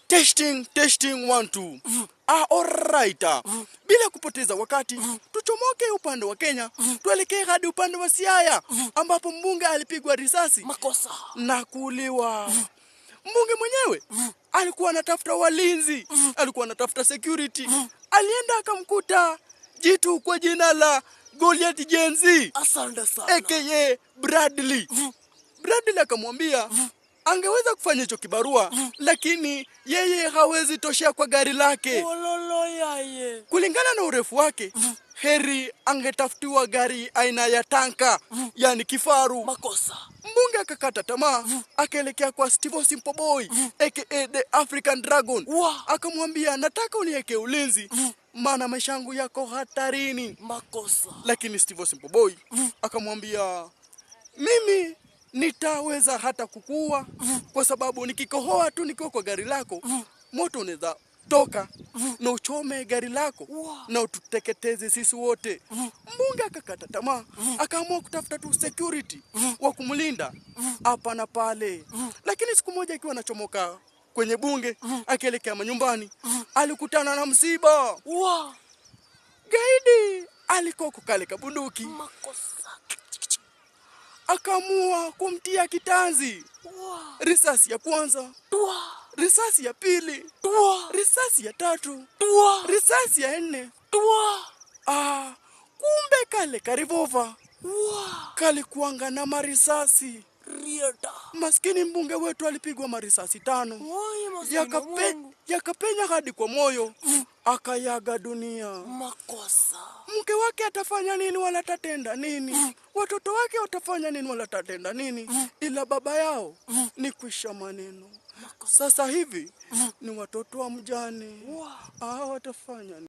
Testing 1 2. Alright. Bila kupoteza wakati, tuchomoke upande wa Kenya, tuelekee hadi upande wa Siaya, ambapo mbunge alipigwa risasi makosa na kuuliwa. Mbunge mwenyewe alikuwa anatafuta walinzi, alikuwa anatafuta security. Alienda akamkuta jitu kwa jina la Goliath Gen Z, asante sana, aka Bradley. Bradley akamwambia angeweza kufanya hicho kibarua, lakini yeye hawezi toshea kwa gari lake. Kulingana na urefu wake, heri angetafutiwa gari aina ya tanka, yani kifaru. Makosa. Mbunge akakata tamaa, akaelekea kwa Steve Simple Boy, aka the African Dragon. Akamwambia, nataka uniweke ulinzi, maana maisha yangu yako hatarini. Makosa. Lakini Steve Simple Boy akamwambia, mimi nitaweza hata kukuua, kwa sababu nikikohoa tu nikiwa kwa gari lako, moto unaweza toka na uchome gari lako na ututeketeze sisi wote. Mbunge akakata tamaa, akaamua kutafuta tu security wa kumlinda hapa na pale. Lakini siku moja akiwa anachomoka kwenye bunge akielekea manyumbani, alikutana na msiba. Gaidi alikuwa kukale kabunduki. Makosa. Akaamua kumtia kitanzi. Risasi ya kwanza, risasi ya pili, risasi ya tatu, risasi ya 4. Kumbe kale karivova kalikuanga na marisasi. Maskini mbunge wetu alipigwa marisasi 5. Yakapenya hadi kwa moyo, akayaga dunia. Makosa. Mke wake atafanya nini wala tatenda nini? Watoto wake watafanya nini wala tatenda nini? Ila baba yao ni kwisha maneno. Sasa hivi ni watoto wa mjane. Watafanya nini?